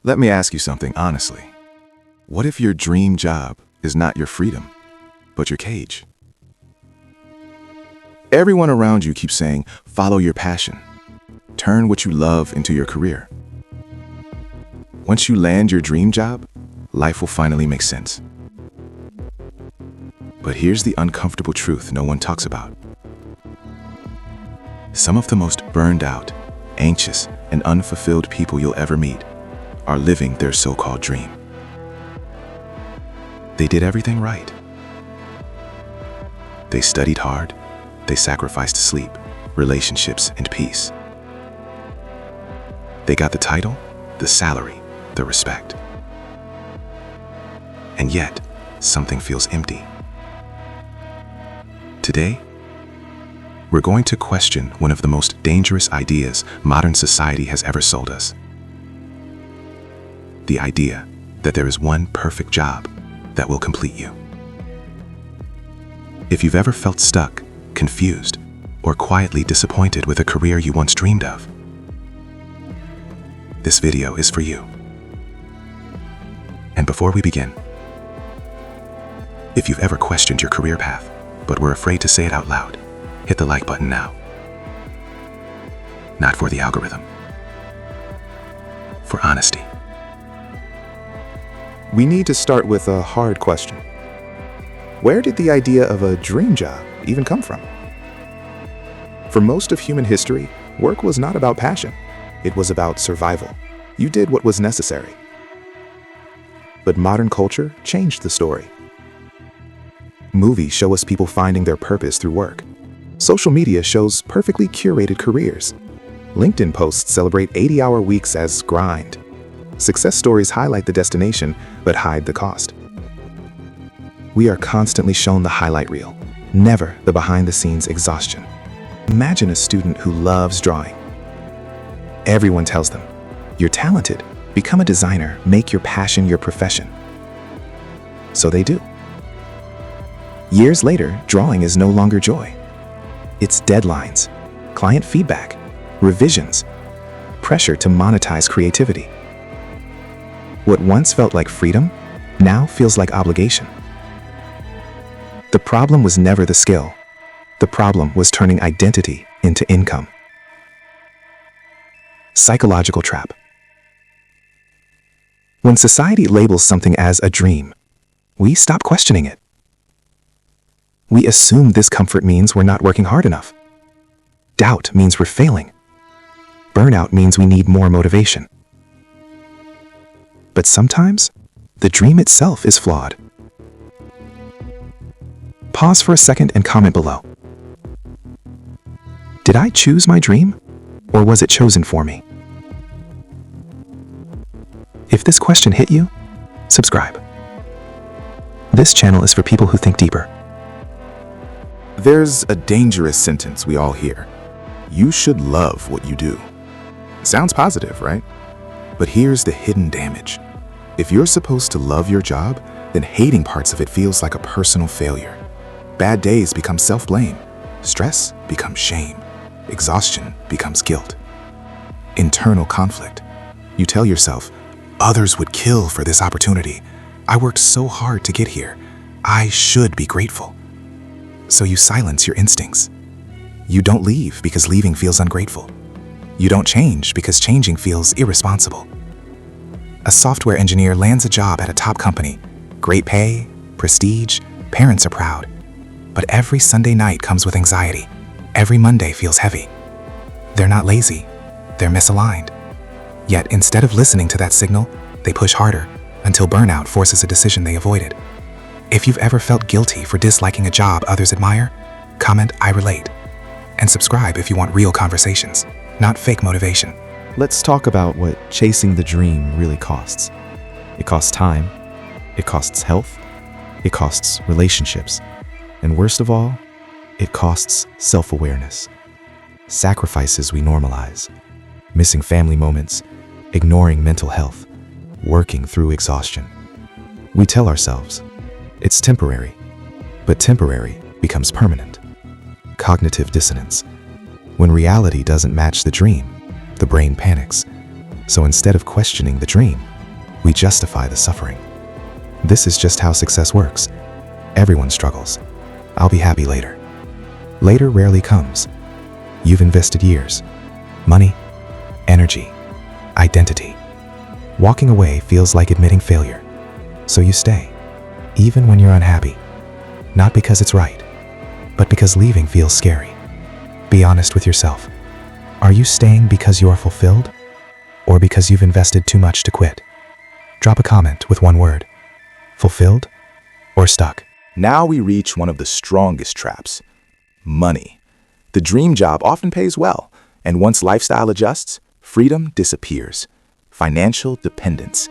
Let me ask you something honestly. What if your dream job is not your freedom, but your cage? Everyone around you keeps saying, follow your passion. Turn what you love into your career. Once you land your dream job, life will finally make sense. But here's the uncomfortable truth no one talks about. Some of the most burned out, anxious, and unfulfilled people you'll ever meet are living their so-called dream. They did everything right. They studied hard. They sacrificed sleep, relationships, and peace. They got the title, the salary, the respect. And yet, something feels empty. Today, we're going to question one of the most dangerous ideas modern society has ever sold us. The idea that there is one perfect job that will complete you. If you've ever felt stuck, confused, or quietly disappointed with a career you once dreamed of, this video is for you. And before we begin, if you've ever questioned your career path, but were afraid to say it out loud, hit the like button now. Not for the algorithm, for honesty. We need to start with a hard question. Where did the idea of a dream job even come from? For most of human history, work was not about passion. It was about survival. You did what was necessary. But modern culture changed the story. Movies show us people finding their purpose through work. Social media shows perfectly curated careers. LinkedIn posts celebrate 80-hour weeks as grind. Success stories highlight the destination, but hide the cost. We are constantly shown the highlight reel, never the behind-the-scenes exhaustion. Imagine a student who loves drawing. Everyone tells them, you're talented, become a designer, make your passion your profession. So they do. Years later, drawing is no longer joy. It's deadlines, client feedback, revisions, pressure to monetize creativity. What once felt like freedom now feels like obligation. The problem was never the skill. The problem was turning identity into income. Psychological trap. When society labels something as a dream, we stop questioning it. We assume discomfort means we're not working hard enough. Doubt means we're failing. Burnout means we need more motivation. But sometimes, the dream itself is flawed. Pause for a second and comment below. Did I choose my dream, or was it chosen for me? If this question hit you, subscribe. This channel is for people who think deeper. There's a dangerous sentence we all hear. You should love what you do. Sounds positive, right? But here's the hidden damage. If you're supposed to love your job, then hating parts of it feels like a personal failure. Bad days become self-blame. Stress becomes shame. Exhaustion becomes guilt. Internal conflict. You tell yourself, others would kill for this opportunity. I worked so hard to get here. I should be grateful. So you silence your instincts. You don't leave because leaving feels ungrateful. You don't change because changing feels irresponsible. A software engineer lands a job at a top company. Great pay, prestige, parents are proud. But every Sunday night comes with anxiety. Every Monday feels heavy. They're not lazy, they're misaligned. Yet instead of listening to that signal, they push harder until burnout forces a decision they avoided. If you've ever felt guilty for disliking a job others admire, comment "I relate" and subscribe if you want real conversations, not fake motivation. Let's talk about what chasing the dream really costs. It costs time, it costs health, it costs relationships, and worst of all, it costs self-awareness. Sacrifices we normalize, missing family moments, ignoring mental health, working through exhaustion. We tell ourselves, it's temporary, but temporary becomes permanent. Cognitive dissonance. When reality doesn't match the dream, the brain panics. So instead of questioning the dream, we justify the suffering. This is just how success works. Everyone struggles. I'll be happy later. Later rarely comes. You've invested years, money, energy, identity. Walking away feels like admitting failure. So you stay, even when you're unhappy. Not because it's right, but because leaving feels scary. Be honest with yourself. Are you staying because you are fulfilled, or because you've invested too much to quit? Drop a comment with one word: fulfilled or stuck. Now we reach one of the strongest traps: money. The dream job often pays well, and once lifestyle adjusts, freedom disappears. Financial dependence.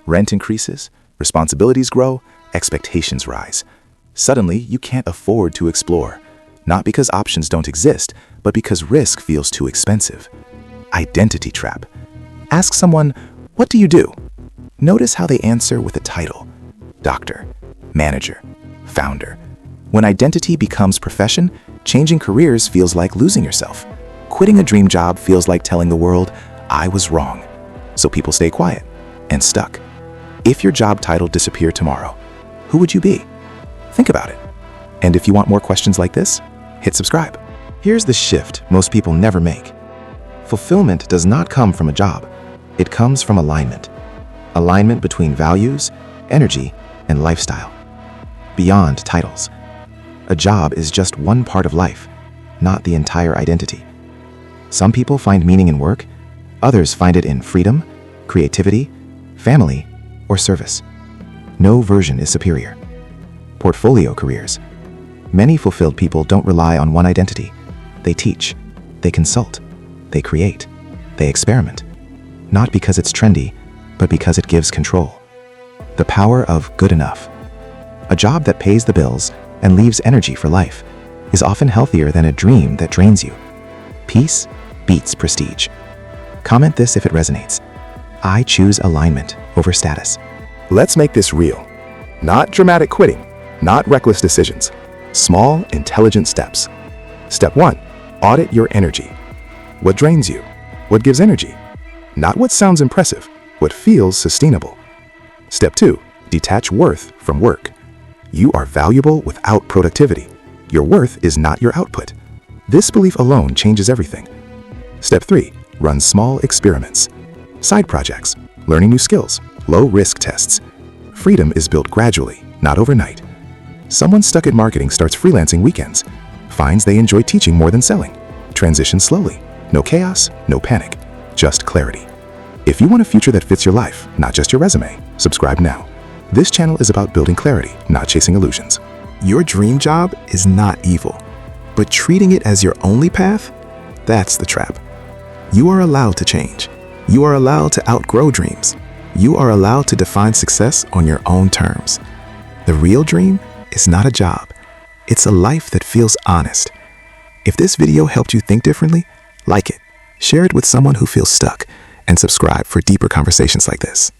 Rent increases, responsibilities grow, expectations rise. Suddenly, you can't afford to explore. Not because options don't exist, but because risk feels too expensive. Identity trap. Ask someone, "What do you do?" Notice how they answer with a title: doctor, manager, founder. When identity becomes profession, changing careers feels like losing yourself. Quitting a dream job feels like telling the world, "I was wrong." So people stay quiet and stuck. If your job title disappeared tomorrow, who would you be? Think about it. And if you want more questions like this, hit subscribe. Here's the shift most people never make. Fulfillment does not come from a job. It comes from alignment. Alignment between values, energy, and lifestyle. Beyond titles. A job is just one part of life, not the entire identity. Some people find meaning in work, others find it in freedom, creativity, family, or service. No version is superior. Portfolio careers. Many fulfilled people don't rely on one identity. They teach, they consult, they create, they experiment. Not because it's trendy, but because it gives control. The power of good enough. A job that pays the bills and leaves energy for life is often healthier than a dream that drains you. Peace beats prestige. Comment this if it resonates. I choose alignment over status. Let's make this real. Not dramatic quitting, not reckless decisions. Small, intelligent steps. Step 1, audit your energy. What drains you? What gives energy? Not what sounds impressive, what feels sustainable. Step 2, detach worth from work. You are valuable without productivity. Your worth is not your output. This belief alone changes everything. Step 3, run small experiments. Side projects, learning new skills, low-risk tests. Freedom is built gradually, not overnight. Someone stuck at marketing starts freelancing weekends, finds they enjoy teaching more than selling. Transition slowly. No chaos, no panic, just clarity. If you want a future that fits your life, not just your resume, subscribe now. This channel is about building clarity, not chasing illusions. Your dream job is not evil, but treating it as your only path, that's the trap. You are allowed to change. You are allowed to outgrow dreams. You are allowed to define success on your own terms. The real dream is not a job. It's a life that feels honest. If this video helped you think differently, like it, share it with someone who feels stuck, and subscribe for deeper conversations like this.